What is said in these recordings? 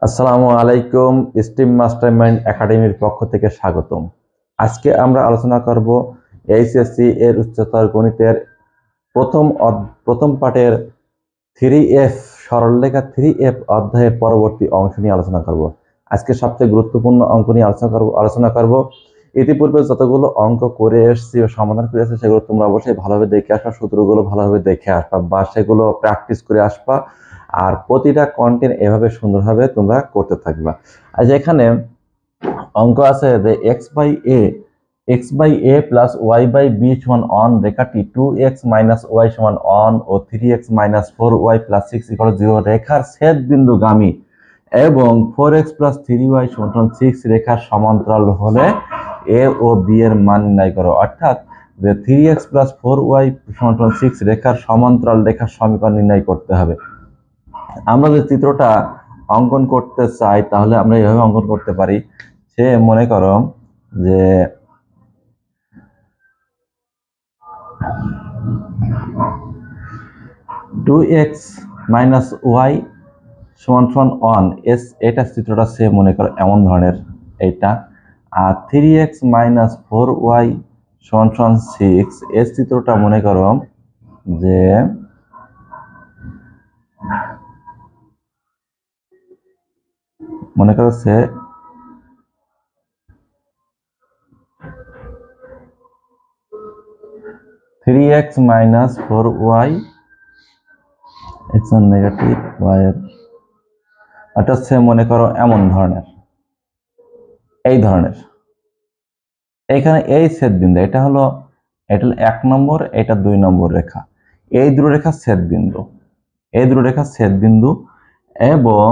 আসসালামু আলাইকুম। Steam mastermind একাডেমির পক্ষ থেকে স্বাগতম। আজকে আমরা আলোচনা করব এইচএসসি এর উচ্চতর গণিতের প্রথম পাঠের 3F সরলরেখা 3F অধ্যায়ের পরবর্তী অংশ নিয়ে আলোচনা করব। আজকে সবচেয়ে গুরুত্বপূর্ণ অঙ্ক নিয়ে আলোচনা করব। ইতিপূর্বে যতগুলো অঙ্ক করে এসেছি ও সমাধান করে এসেছি সেগুলো তোমরা অবশ্যই ভালোভাবে দেখে আসবা, সূত্রগুলো ভালোভাবে দেখে আসবা বা সেগুলো প্র্যাকটিস করে আসবা। আর প্রতিটা কন্টেন্ট এভাবে সুন্দরভাবে তোমরা করতে থাকবা। আজ এখানে অঙ্ক আছে যে x/a প্লাস y/b সমান অন রেখাটি 2x মাইনাস ওয়াই সমান অন ও 3x minus 4y plus 6 equal 0 রেখার ছেদ বিন্দুগামী এবং 4x প্লাস 3y সমান 6 রেখার সমান্তরাল হলে a ও b এর মান নির্ণয় করো। অর্থাৎ যে 3x প্লাস 4y সমান 6 রেখার সমান্তরাল রেখার সমীকরণ নির্ণয় করতে হবে। আমরা যে চিত্রটা অঙ্কন করতে চাই তাহলে আমরা এইভাবে অঙ্কন করতে পারি। সে মনে করো যে টু এক্স মাইনাস ওয়াই সমান ওয়ান এটা চিত্রটা সে মনে করো এমন ধরনের এইটা, আর 3x মাইনাস 4y সমান 6 এর চিত্রটা মনে করো যে মনে করো সে 3x minus 4y negative y এর অর্থাৎ সে মনে করো এমন ধরনের, এই ধরনের। এখানে এই ছেদ বিন্দু এটা হলো 1 নম্বর, এটা 2 নম্বর রেখা, এই দুটো রেখার ছেদ বিন্দু, এই দুটো রেখার ছেদ বিন্দু এবং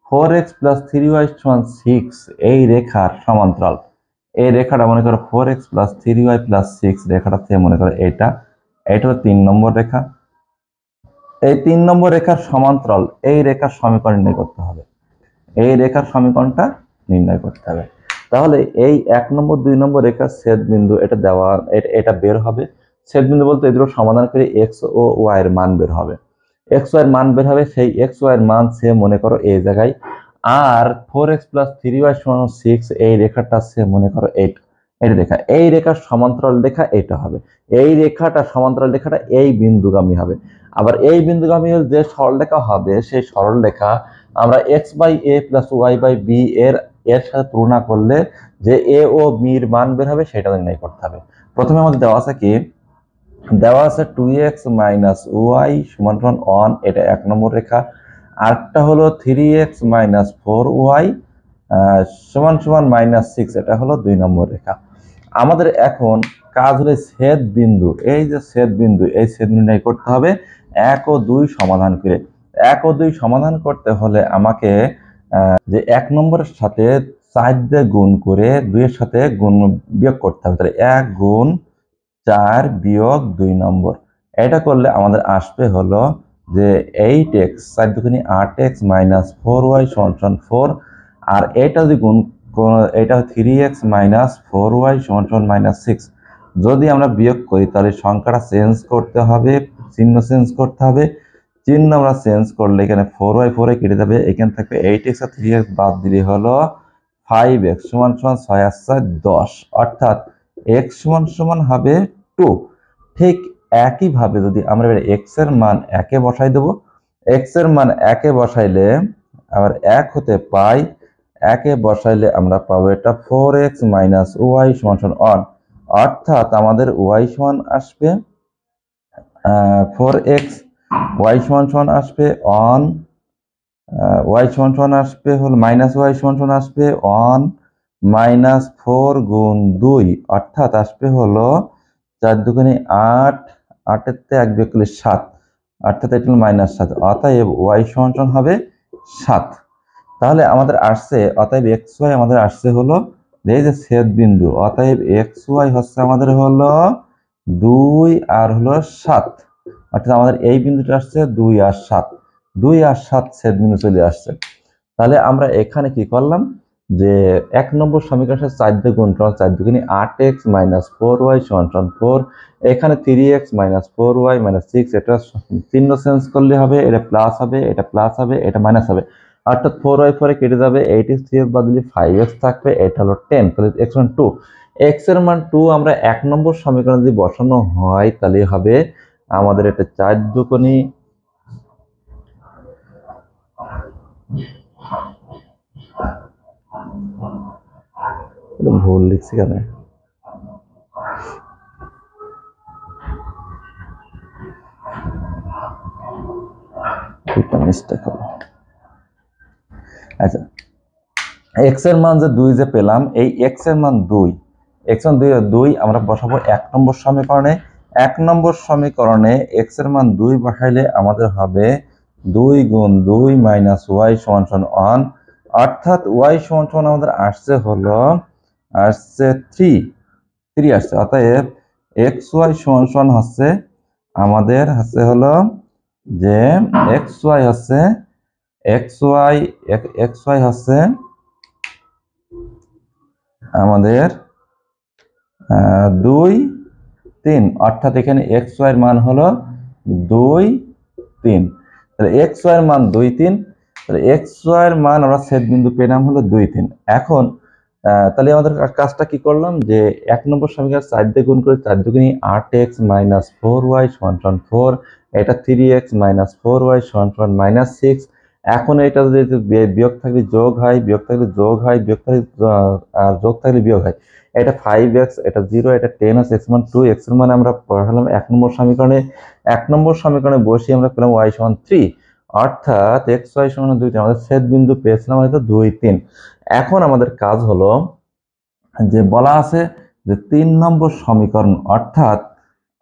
4x প্লাস 3y সমান 6 এই রেখার সমান্তরাল। এই রেখাটা মনে করো 4x প্লাস 3y প্লাস 6 রেখাটা থেকে মনে করো এটা হলো 3 নম্বর রেখা। এই 3 নম্বর রেখার সমান্তরাল এই রেখার সমীকরণ নির্ণয় করতে হবে, এই রেখার সমীকরণটা নির্ণয় করতে হবে। তাহলে এই 1 নম্বর 2 নম্বর রেখার ছেদ বিন্দু এটা দেওয়া, এটা বের হবে। ছেদ বিন্দু বলতে এগুলো সমাধান করে x ও y এর মান বের হবে। x y এর মান বের হবে, সেই x y এর মান সে মনে করো এই জায়গায়। আর 4x প্লাস 3y সমান 6 এই রেখাটা সে মনে করো এটা রেখা, এই রেখার সমান্তরাল রেখা এটা হবে। এই রেখাটা সমান্তরাল রেখাটা এই বিন্দুগামী হবে। আবার এই বিন্দুগামী যে সরলরেখা হবে সেই সরলরেখা আমরা x/a প্লাস y/b এর সাথে তুলনা করলে যে a ও b এর মান বের হবে সেটা নির্ণয় করতে হবে। প্রথমে আমাদের দেওয়া আছে কি, দেওয়া আছে 2x মাইনাস ওয়াই সমান অন, এটা 1 নম্বর রেখা। আরেকটা হলো 3x মাইনাস 4y সমান মাইনাস 6, এটা হলো 2 নম্বর রেখা। আমাদের এখন কাজ হলো ছেদ বিন্দু, এই যে ছেদ বিন্দু এই ছেদ নির্ণয় করতে হবে 1 ও 2 সমাধান করে। 1 ও 2 সমাধান করতে হলে আমাকে যে 1 নম্বরের সাথে 4 দিয়ে গুণ করে 2 এর সাথে গুণ বিয়োগ করতে হবে। তাহলে 1 গুণ 4 বিয়োগ 2 নম্বর, এটা করলে আমাদের আসবে হলো যে 8x 4 দুগুণে 8x মাইনাস 4y সমান 4। আর এটা যদি গুণ, এটা 3x মাইনাস 4y সমান মাইনাস 6। যদি আমরা বিয়োগ করি তাহলে সংখ্যাটা চেঞ্জ করতে হবে, চিহ্ন চেঞ্জ করতে হবে। চিহ্ন আমরা চেঞ্জ করলে এখানে 4y কেটে যাবে, এখানে থাকবে 8x আর 3x বাদ দিলে হলো 5x সমান 6 আর 4 10, অর্থাৎ x সমান হবে 2। ঠিক একইভাবে যদি আমরা x এর মান 1 এ বসাই দেব, x এর মান 1 এ বসাইলে আবার 1 হতে পাই, 1 এ বসাইলে আমরা পাবো এটা 4x মাইনাস ওয়াই সমান 1, অর্থাৎ আমাদের y সমান আসবে 4x, y সমান আসবে 1, y সমান আসবে হলো মাইনাস ওয়াই সমান আসবে 1 মাইনাস 4 গুণ 2, অর্থাৎ আসবে হলো 4 দুগুণে 8, 8 এর তে 1 বিয়োগ করলে 7, অর্থাৎ এটা হলো মাইনাস 7। অতএব y সমান হবে 7। তাহলে আমাদের আসছে, অতএব xy আমাদের আসছে হলো এই যে ছেদ বিন্দু, অতএব xy হচ্ছে আমাদের হলো 2 আর হলো 7, অর্থাৎ আমাদের এই বিন্দুটা আসছে 2 আর 7, 2 আর 7 ছেদ বিন্দু চলে আসছে। তাহলে আমরা এখানে কি করলাম যে 1 নম্বর সমীকরণের 4 দিয়ে গুণ করলাম, 4 দুগুণে 8x মাইনাস 4y সমান 4। এখানে 3x মাইনাস 4y মাইনাস 6, এটা চিহ্ন চেঞ্জ করলে হবে, এটা প্লাস হবে, এটা প্লাস হবে, এটা মাইনাস হবে। অর্থাৎ 4y4 কেটে যাবে, 8x বদলে 5x থাকবে, এটা হলো 10, তাহলে x মান 2। x এর মান 2 আমরা 1 নম্বর সমীকরণে যদি বসানো হয় তাহলে হবে আমাদের এটা 4 দুগুণী ভুল লিখছি কেন, মিস্টেক হলো। আচ্ছা, x এর মান যে 2 যে পেলাম, এই x এর মান 2, x মান 2 আমরা বসাবো 1 নম্বর সমীকরণে। 1 নম্বর সমীকরণে x এর মান 2 বসাইলে আমাদের হবে 2 গুণ 2 মাইনাস y সমান 1, অর্থাৎ y সমান আমাদের আসছে 3 আসছে। অতএব xy সমান হচ্ছে আমাদের হলো যে xy হচ্ছে আমাদের 2, 3, অর্থাৎ এখানে xy এর মান হলো 2, 3। তাহলে xy এর মান 2, 3, তাহলে xy এর মান আমরা ছেদ বিন্দু পেলাম হলো 2, 3। এখন তাহলে আমাদের কাজটা কি করলাম যে 1 নম্বর সমীকরণ 4 দিয়ে গুণ করে 4 দুগুণী 8x মাইনাস 4y সমান 4, এটা 3x মাইনাস 4y সমান মাইনাস 6। এখন এটা যদি বিয়োগ থাকলে যোগ হয়, বিয়োগ থাকলে যোগ হয়, বিয়োগ থাকলে আর যোগ থাকলে বিয়োগ হয়। এটা 5x, এটা 0, এটা 10 আছে, x মান 2, x এর মানে আমরা পড়ালাম 1 নম্বর সমীকরণে। 1 নম্বর সমীকরণে বসিয়ে আমরা পেলাম y সমান 3, অর্থাৎ xy সমান 2, আমাদের ছেদ বিন্দু পেয়েছিলাম হয়তো 2, 3। এখন আমাদের কাজ হলো যে বলা আছে যে 3 নম্বর সমীকরণ,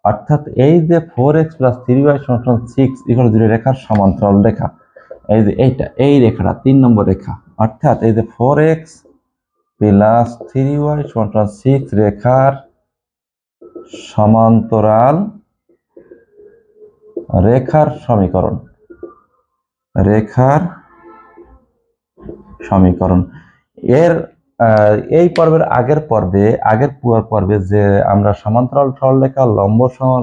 অর্থাৎ এই যে 4x প্লাস 3y সমান 6 ইকুয়াল 0 রেখার সমান্তরাল রেখা, এই যে এই রেখাটা 3 নম্বর রেখা, অর্থাৎ এই যে 4x প্লাস 3y সমান 6 রেখার সমান্তরাল রেখার সমীকরণ। এর এই পর্বের আগের পর্বে যে আমরা সমান্তরাল সরলরেখা,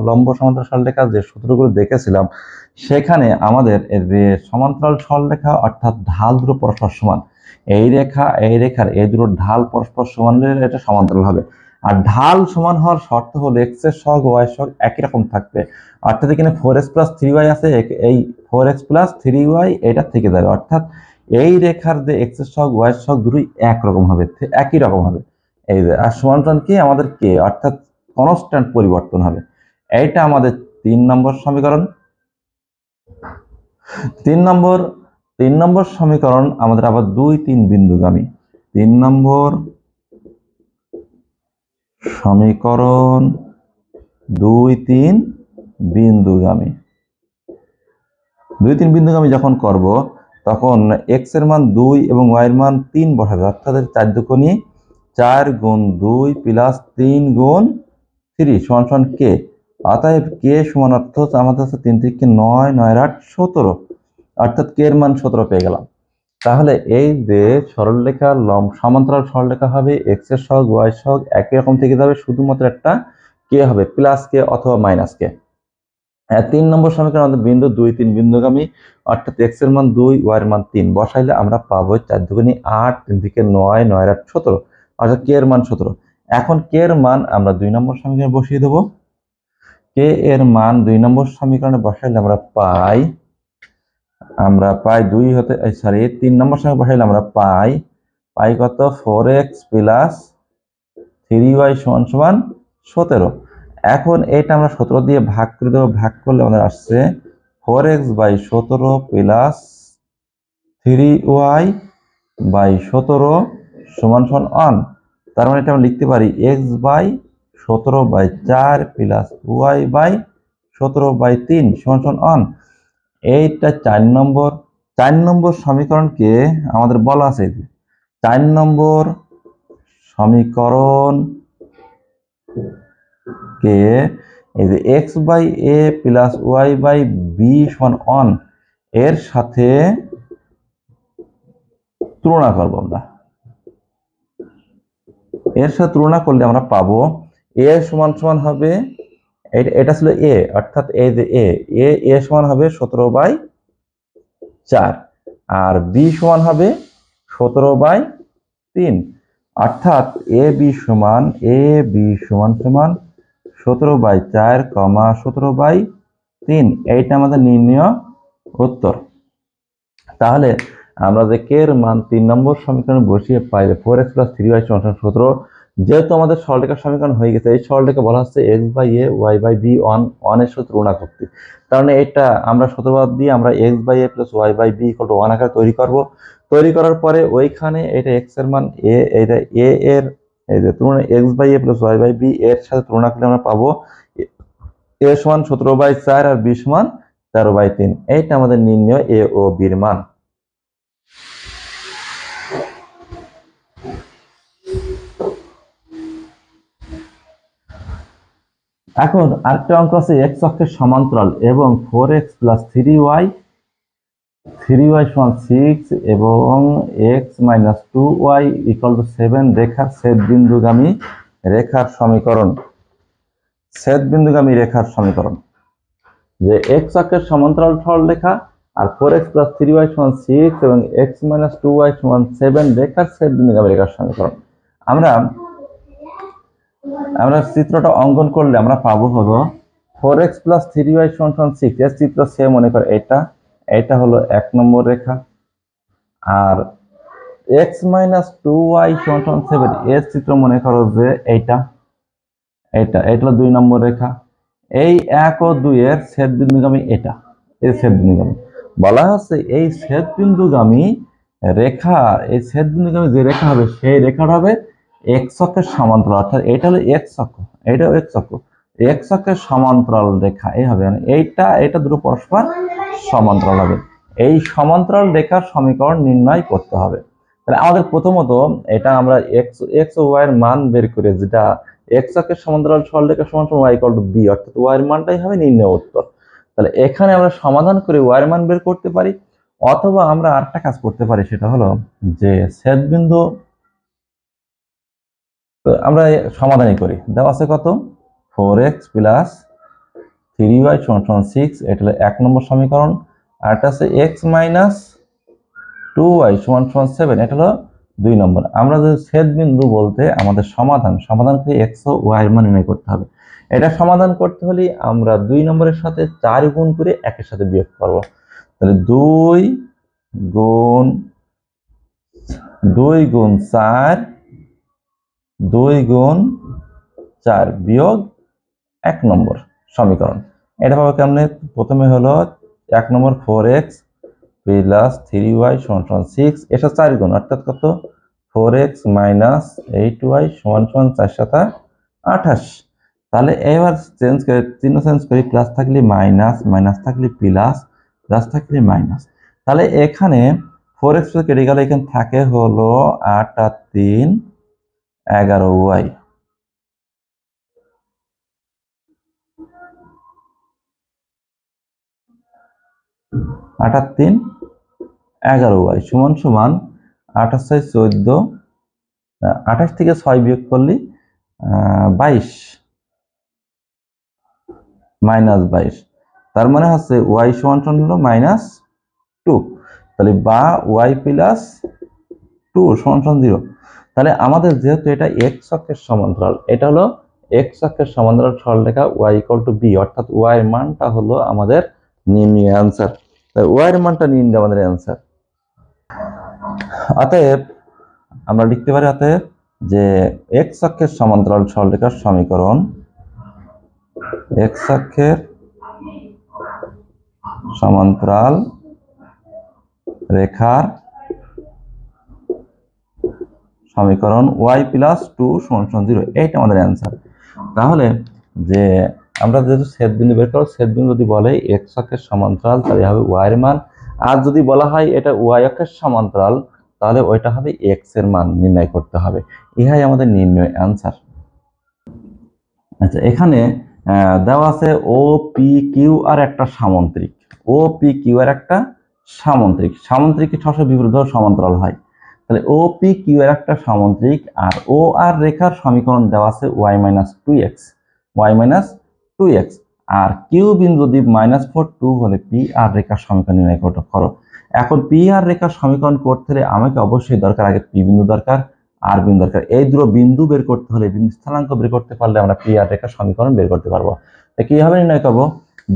লম্ব সমান্তরাল সরলরেখা যে সূত্রগুলো দেখেছিলাম, সেখানে আমাদের যে সমান্তরাল সরলরেখা অর্থাৎ ঢাল দুটো পরস্পর সমান, এই রেখার এই দুটো ঢাল পরস্পর সমান হলে এটা সমান্তরাল হবে। আর ঢাল সমান হওয়ার শর্ত হলো x এর সহগ y এর সহগ একই রকম থাকবে, অর্থাৎ এখানে 4x প্লাস 3y আছে, এই 4x প্লাস 3y এটা থেকে যাবে, অর্থাৎ এই রেখার যে x এর সহগ y এর সহগ দুটোই একই রকম হবে। এই যে আর সমান কি আমাদের k, অর্থাৎ কনস্ট্যান্ট পরিবর্তন হবে। এইটা আমাদের 3 নম্বর সমীকরণ। 3 নম্বর সমীকরণ আমাদের আবার 2, 3 বিন্দুগামী। 3 নম্বর সমীকরণ 2, 3 বিন্দুগামী। 2, 3 বিন্দুগামী যখন করব তখন x এর মান 2 এবং y এর মান 3 বসাবে, অর্থাৎ 4 দুগুণী 4 গুণ 2 প্লাস 3 গুণ 3 সমান k, অতএব k সমান অর্থাৎ আমাদের কাছে 3 থেকে 9, 9 আর 8 17, অর্থাৎ k এর মান 17 পেয়ে গেলাম। তাহলে এই যে সরলরেখা সমান্তরাল সরলরেখা হবে, x এর সহগ y এর সহগ একই রকম থেকে যাবে, শুধুমাত্র একটা k হবে, প্লাস k অথবা মাইনাস k। 3 নম্বর সমীকরণ আমাদের বিন্দু 2, 3 বিন্দুগামী, অর্থাৎ x এর মান 2, y এর মান 3 বসাইলে আমরা পাবো 4 দুগুণী 8, 3 থেকে 9, 9 আর 8 17, অর্থাৎ k এর মান 17। এখন k এর মান আমরা 2 নম্বর সমীকরণে বসিয়ে দেব। k এর মান 2 নম্বর সমীকরণে বসাইলে আমরা পাই 2 হতে 3 নম্বর সমীকরণে বসাইলে আমরা পাই কত 4x প্লাস 3y সমান 17। এখন এটা আমরা 17 দিয়ে ভাগ করে দেবো, ভাগ করলে আমাদের আসছে 4x by 17 plus 3y by 17 সমান 1। তার মানে এটা আমরা লিখতে পারি x by 17 by 4 plus y by 17 by 3 সমান 1। এইটা 4 নম্বর সমীকরণকে আমাদের বলা আছে 4 নম্বর সমীকরণ কে এই যে x by a plus y by b সমান 1 এর সাথে তুলনা করব। আমরা এর সাথে তুলনা করলে আমরা পাবো a সমান হবে, এটা ছিল a, অর্থাৎ এই যে a সমান হবে 17 বাই 4, আর বি সমান হবে 17/3, অর্থাৎ এ বি সমান 17/4, 17/3, এইটা আমাদের নির্ণয় উত্তর। তাহলে আমরা যে কে এর মান 3 নম্বর সমীকরণে বসিয়ে পাইলে 4x + 3y = 17, যেহেতু আমাদের সরলরেখার সমীকরণ হয়ে গেছে, এই সরলরেখা বলা হচ্ছে x/a y/b on এর সূত্র গুণা করতে। কারণ এটা আমরা সূত্রপাত দিয়ে আমরা x/a + y/b = 1 আকারে তৈরি করব। তৈরি করার পরে ওইখানে এটা x এর মান a, এটা a এর এই যে তুলনা x/a + y/b এর সাথে তুলনা করলে আমরা পাবো a সমান 17/4 আর b সমান 13/3। এইটা আমাদের নির্ণয় a ও b এর মান। এখন আরেকটা অঙ্ক আছে x অক্ষের সমান্তরাল এবং 4x + 3y সমান 6 এবং x - 2y = 7 রেখার ছেদবিন্দুগামী রেখার সমীকরণ। ছেদবিন্দুগামী রেখার সমীকরণ যে x অক্ষের সমান্তরাল সরলরেখা আর 4x + 3y সমান 6 এবং x - 2y সমান 7 রেখার ছেদবিন্দুগামী রেখার সমীকরণ। আমরা চিত্রটা অঙ্কন করলে আমরা পাবো হলো 4x + 3y সমান 6, এর চিত্র সে মনে করে এটা হলো 1 নম্বর রেখা, আর x - 2y সমান 7 এর চিত্র মনে করো যে এটা হলো 2 নম্বর রেখা। এই 1 ও 2 এর ছেদবিন্দুগামী এটা, এই ছেদবিন্দুগামী বলা হচ্ছে এই ছেদবিন্দুগামী রেখা, এই ছেদবিন্দুগামী যে রেখা হবে সেই রেখাটা হবে x অক্ষের সমান্তরাল, অর্থাৎ এটা হলো x অক্ষ, এটাও x অক্ষ, x অক্ষের সমান্তরাল রেখা এই হবে, মানে এটা দুটো পরস্পর সমান্তরাল হবে। এই সমান্তরাল রেখার সমীকরণ নির্ণয় করতে হবে। তাহলে আমাদের প্রথমত এটা আমরা x ও y এর মান বের করে, যেটা x অক্ষের সমান্তরাল সরলরেখা সমান y = b, অর্থাৎ y এর মানটাই হবে নির্ণয় উত্তর। তাহলে এখানে আমরা সমাধান করে y এর মান বের করতে পারি, অথবা আমরা আরেকটা কাজ করতে পারি, সেটা হলো যে ছেদবিন্দু আমরা সমাধানই করি। দেওয়া আছে কত 4x + 3y = 6, এটা হলো 1 নম্বর সমীকরণ। আর এটা আছে x - 2y = 7, এটা হলো 2 নম্বর। আমরা যদি ছেদবিন্দু বলতে আমাদের সমাধান করে x ও y এর মান নির্ণয় করতে হবে। এটা সমাধান করতে হলে আমরা 2 নম্বরের সাথে 4 গুণ করে 1 এর সাথে বিয়োগ করব। তাহলে 2 গুণ 4 বিয়োগ 1 নম্বর সমীকরণ। এটা পাবো কেমনে? প্রথমে হলো 1 নম্বর 4x + 3y = 6, এর সাথে 4 গুণ, অর্থাৎ কত 4x - 8y = 4 × 7 = 28। তাহলে এবার চিহ্ন চেঞ্জ করি, প্লাস থাকলে মাইনাস, মাইনাস থাকলে প্লাস, প্লাস থাকলে মাইনাস। তাহলে এখানে 4x কেটে গেলে এখানে থাকে হলো 8 আর 3 11y। 8 আর 3 11y সমান 28 × 14, 28 থেকে 6 বিয়োগ করলে 22 -22। তার মানে হচ্ছে y সমান হলো -2, তাহলে বা y + 2 সমান 0। তাহলে আমাদের যেহেতু এটা x অক্ষের সমান্তরাল, এটা হলো x অক্ষের সমান্তরাল সরলরেখা y = b, অর্থাৎ y এর মানটা হলো আমাদের নির্ণয় অ্যান্সার। তাই y এর মানটা নির্ণয় আমাদের অ্যান্সার। অতএব আমরা লিখতে পারি যে x অক্ষের সমান্তরাল সরলরেখার সমীকরণ, x অক্ষের সমান্তরাল রেখার সমীকরণ y + 2 = 0, এইটা আমাদের অ্যান্সার। তাহলে যে আমরা যেহেতু ছেদবিন্দু বের করব, ছেদবিন্দু যদি বলে x অক্ষের সমান্তরাল তাহলে হবে y এর মান, আর যদি বলা হয় এটা y অক্ষের সমান্তরাল তাহলে ওইটা হবে x এর মান নির্ণয় করতে হবে। ইহাই আমাদের নির্ণয় অ্যান্সার। আচ্ছা, এখানে দেওয়া আছে OPQR একটা সামন্ত্রিক, OPQR একটা সামন্ত্রিক সরাসরি বিপরীত সমান্তরাল হয়। তাহলে OPQR একটা সামন্ত্রিক, আর OR রেখার সমীকরণ দেওয়া আছে y - 2x, আর Q বিন্দু যদি -4 2 হলে PR রেখার সমীকরণ নির্ণয় করো। এখন পি আর রেখার সমীকরণ করতে হলে আমাকে অবশ্যই দরকার আগে পি বিন্দু দরকার, আর বিন্দু দরকার। এই দুটো বিন্দু বের করতে হলে, বিন্দু স্থানাঙ্ক বের করতে পারলে আমরা পি আর রেখার সমীকরণ বের করতে পারবো। কিভাবে নির্ণয় করবো?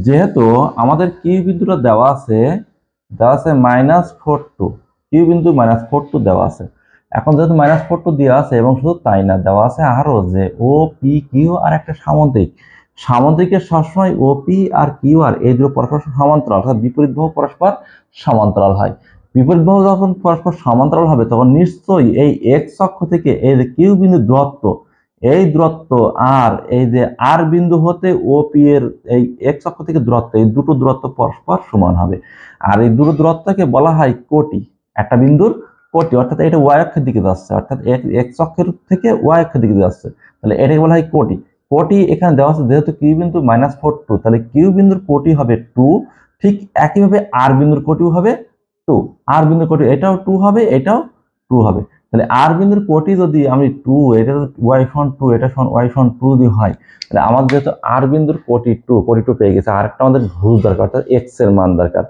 যেহেতু আমাদের কিউ বিন্দুটা দেওয়া আছে -4 2, কিউ বিন্দু -4 2 দেওয়া আছে। এখন যেহেতু -4 2 দেওয়া আছে এবং শুধু তাই না, দেওয়া আছে আরো যে ও পি কিউ আর একটা সামন্তিক। সামন্তিকের সবসময় ওপি আর কিউ আর এই দুটো পরস্পর সমান্তরাল, অর্থাৎ বিপরীত বাহু পরস্পর সমান্তরাল হয়। বিপরীত বাহু যখন পরস্পর সমান্তরাল হবে তখন নিশ্চয়ই এই এক্স অক্ষ থেকে এই যে কিউ বিন্দু দূরত্ব, এই দূরত্ব আর এই যে আর বিন্দু হতে ওপি এর এই এক্স অক্ষ থেকে দূরত্ব, এই দুটো দূরত্ব পরস্পর সমান হবে। আর এই দুটো দূরত্বকে বলা হয় কোটি, একটা বিন্দুর কোটি। অর্থাৎ এটা ওয়াই অক্ষের দিকে যাচ্ছে, অর্থাৎ এক্স অক্ষের থেকে ওয়াই অক্ষের দিকে যাচ্ছে, তাহলে এটাকে বলা হয় কোটি। কোটি এখানে দেওয়া আছে, যেহেতু কিউ বিন্দু -4 2, তাহলে কিউ বিন্দুর কোটি হবে 2। ঠিক একইভাবে আর বিন্দুর কোটিও হবে 2। আর বিন্দুর কোটি এটাও 2 হবে, এটাও 2 হবে। তাহলে আর বিন্দুর কোটি যদি আমি 2, এটা ওয়াই সমান 2, এটা সমান ওয়াই সমান 2 যদি হয়, তাহলে আমাদের যেহেতু আর বিন্দুর কোটি 2 পেয়ে গেছে, আর একটা আমাদের ভুজ দরকার, অর্থাৎ এক্স এর মান দরকার।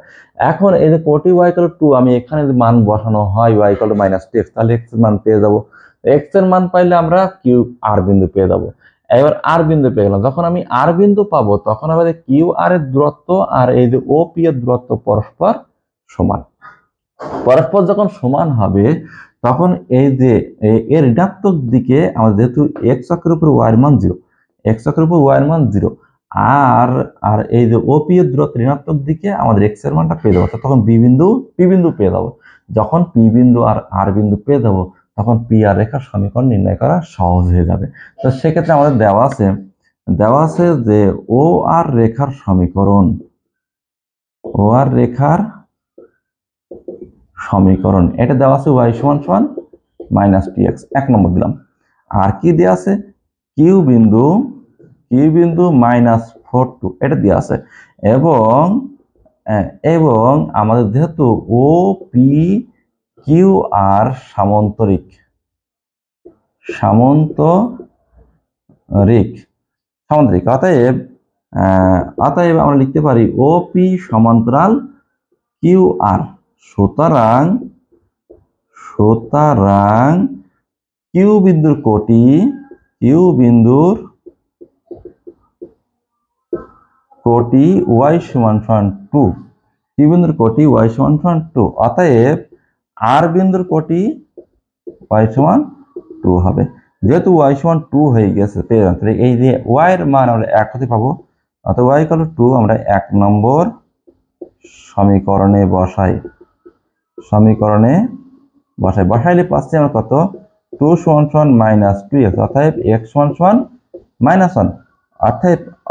এখন এই যে কোটি ওয়াই ইকুয়াল 2, আমি এখানে যদি মান বসানো হয় ওয়াই ইকুয়াল -2x, তাহলে এক্স এর মান পেয়ে যাব। এক্স এর মান পাইলে আমরা কিউ আর বিন্দু পেয়ে যাবো। এবার আর বিন্দু পেয়ে গেলাম। যখন আমি আর বিন্দু পাবো তখন আমাদের কিউ আর এর দূরত্ব আর এই যে ও পি এর দূরত্ব পরস্পর সমান। পরস্পর যখন সমান হবে তখন এই যে এর ঋণাত্মক দিকে আমাদের, যেহেতু এক্স অক্ষের উপর ওয়াই এর মান 0, এক্স অক্ষের উপর ওয়াই এর মান 0, আর আর এই যে ও পি এর দূরত্ব ঋণাত্মক দিকে আমাদের এক্স এর মানটা পেয়ে যাবো। তখন বি বিন্দু পি বিন্দু পেয়ে যাবো। যখন পি বিন্দু আর বিন্দু পেয়ে যাবো তখন পি আর রেখার সমীকরণ নির্ণয় করা সহজ হয়ে যাবে। তো সেক্ষেত্রে আমাদের দেওয়া আছে যে ও আর রেখার সমীকরণ, ও আর রেখার সমীকরণ এটা দেওয়া আছে y সমান সমান -2x, 1 নম্বর দিলাম। আর কি দেওয়া আছে? কিউ বিন্দু -4 2 এটা দেওয়া আছে। এবং আমাদের যেহেতু ও পি কিউ আর সামান্তরিক অতএব আমরা লিখতে পারি ও পি সমান্তরাল কিউ আর। সুতরাং কিউ বিন্দুর কোটি ওয়াই সমান 2, কিউ বিন্দুর কোটি ওয়াই সমান 2। অতএব আর বিন্দুর কোটি ওয়াই সমান 2 হবে। যেহেতু ওয়াই সমান 2 হয়ে গেছে, তাহলে এই যে ওয়াই এর মান আমরা 1 হতে পাবো। অতএব ওয়াই ইকুয়াল টু 2 আমরা 1 নম্বর সমীকরণে বসাইলে পাচ্ছি আমরা কত? 2 সমান সমান -2x, অতএব x সমান সমান -1।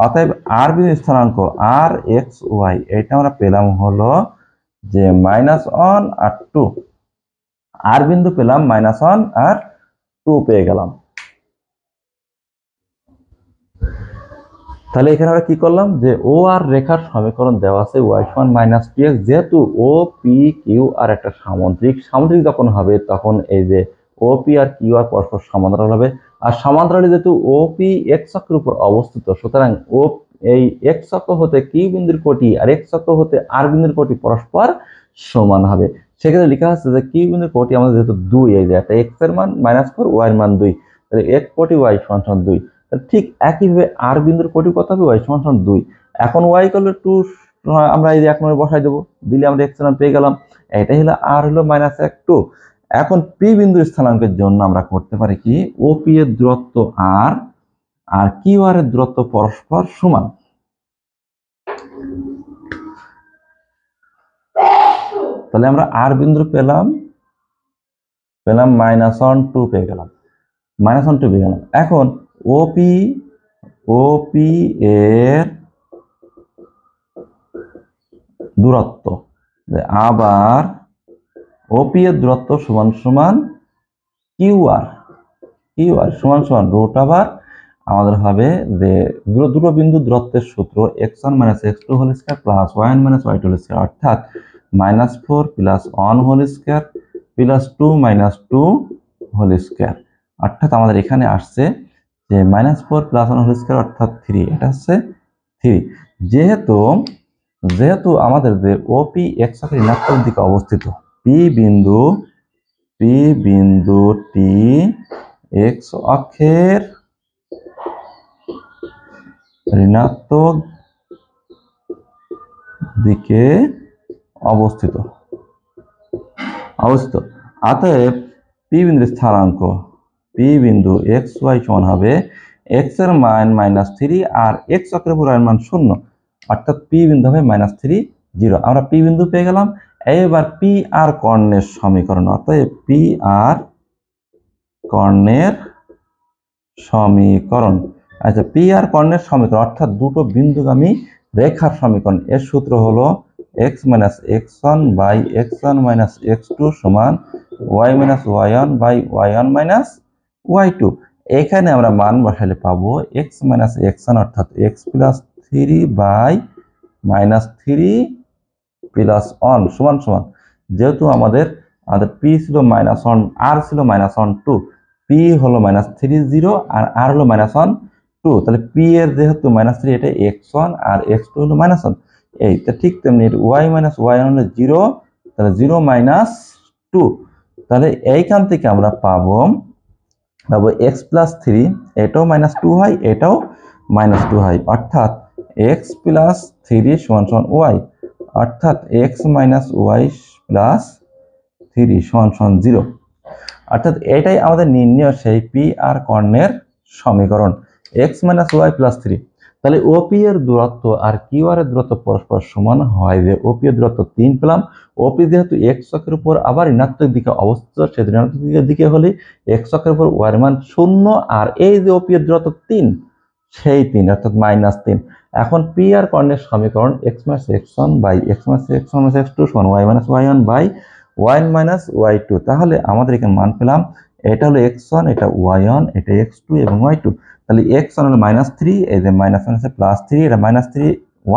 অতএব আর বিন্দু স্থানাঙ্ক আর এক্স ওয়াই এটা আমরা পেলাম হলো যে -1 আর 2। আর বিন্দু পেলাম -1 আর 2 পেয়ে গেলাম। তাহলে এখানে আমরা কি করলাম যে ও আর রেখার সমীকরণ দেওয়া আছে y সমান -2x। যেহেতু ও পি কিউ আর একটা সামুদ্রিক যখন হবে তখন এই যে O P R Q R পরস্পর সমান্তরাল হবে। আর সমান্তরালে যেহেতু ও পি এক্স অক্ষের উপর অবস্থিত, সুতরাং এই এক্স অক্ষ হতে কিউ বিন্দুর কোটি আর এক্স অক্ষ হতে আর বিন্দুর কোটি পরস্পর সমান হবে। সেক্ষেত্রে লেখা আছে যে কিউ বিন্দুর কোটি আমাদের যেহেতু 2, এই যে একটা এক্স এর মান -4, ওয়াই এর মান 2, তাহলে এক কোটি ওয়াই সমান 2। ঠিক একইভাবে আর বিন্দুর কোটি কত হবে? ওয়াই সমান 2। এখন ওয়াই ইকুয়াল টু 2 আমরা এই যে 1 নম্বরে বসাই দেবো, দিলে আমরা এক্স এর মান পেয়ে গেলাম। এটাই হলো আর হলো -1 2। এখন পি বিন্দুর স্থানাঙ্কের জন্য আমরা করতে পারি কি, ও পি এর দূরত্ব আর কিউ আর এর দূরত্ব পরস্পর সমান। তাহলে আমরা আর বিন্দু পেলাম -1 2 পেয়ে গেলাম, -1 2 পেয়ে গেলাম। এখন ওপি এর দূরত্ব, আবার ওপি এর দূরত্ব সমান সমান কিউ আর সমান সমান রুট আবার আমাদের হবে যে দুটো বিন্দু দূরত্বের সূত্র x1 - x2 whole square plus y1 - y2 whole square, অর্থাৎ -4 + 1 whole square plus 2 - 2 whole square. অর্থাৎ আমাদের এখানে আসছে যে -4 + 1 হোল স্কয়ার অর্থাৎ 3, এটা হচ্ছে 3। যেহেতু যেহেতু আমাদের যে ওপি এক্স অক্ষের ঋণাত্মক দিকে অবস্থিত, পি বিন্দুটি এক্স অক্ষের ঋণাত্মক দিকে অবস্থিত। অতএব পি বিন্দুর স্থানাঙ্ক পি বিন্দু এক্স ওয়াই সমান হবে এক্স এর মান -3 আর এক্স অক্ষের উপর মান 0, অর্থাৎ পি বিন্দু হবে -3 0। আমরা পি বিন্দু পেয়ে গেলাম। এবার পি আর কর্ণের সমীকরণ, অর্থাৎ পি আর কর্ণের সমীকরণ। আচ্ছা, পি আর কর্ণের সমীকরণ অর্থাৎ দুটো বিন্দুগামী রেখার সমীকরণ। এর সূত্র হলো x - x1 by x1 - x2 সমান y - y1 by y1 - y2। এখানে আমরা মান বসালে পাবো x - x1 অর্থাৎ x + 3 বাই -3 + 1 সমান সমান, যেহেতু আমাদের p ছিল -1 r ছিল -1 2, p হলো -3 0 আর r হলো -1 2, তাহলে p এর যেহেতু -3 এটা x1 আর x2 হলো -1। এই তো ঠিক তেমনি y - y1 হলো 0, তাহলে 0 - 2, তাহলে এইখান থেকে আমরা পাবো x + 3, এটাও -2 হয়, এটাও -2 হয়, অর্থাৎ x + 3 = y, অর্থাৎ x - y + 3 = 0। অর্থাৎ এটাই আমাদের নির্ণয় সেই পি আর কর্ণের সমীকরণ x - y + 3। তাহলে ওপি এর দূরত্ব আর কিউ আর এর দূরত্ব পরস্পর সমান হয় যে ওপি এর দূরত্ব 3 পেলাম। ওপি যেহেতু এক্স অক্ষের উপর আবার ঋণাত্মক দিকে অবস্থিত, সেই ঋণাত্মক দিকে হলে এক্স অক্ষের উপর ওয়াই এর মান 0, আর এই যে ওপি এর দূরত্ব 3, সেই 3 অর্থাৎ -3। এখন পি আর কর্ণের সমীকরণ x - x1 by x - x1 - x2 সমান y - y1 by y1 - y2। তাহলে আমাদের এখানে মান পেলাম, এটা হলো x1, এটা y1, এটা x2 এবং y2। তাহলে x1 হলো -3, এই যে -1 আছে +3, এটা -3,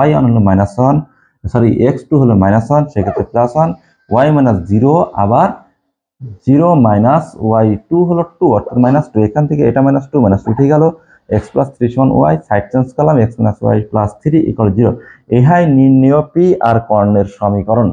y1 হলো -1, সরি x2 হলো -1, সেক্ষেত্রে +1, y - 0, আবার 0 - y2 হলো 2, অর্থাৎ -2। এখান থেকে এটা -2 - 2 উঠে গেল, x + 3 = y, সাইড চেঞ্জ করলাম, x - y + 3 = 0। ইহাই নির্ণেয় পি আর কর্ণের সমীকরণ।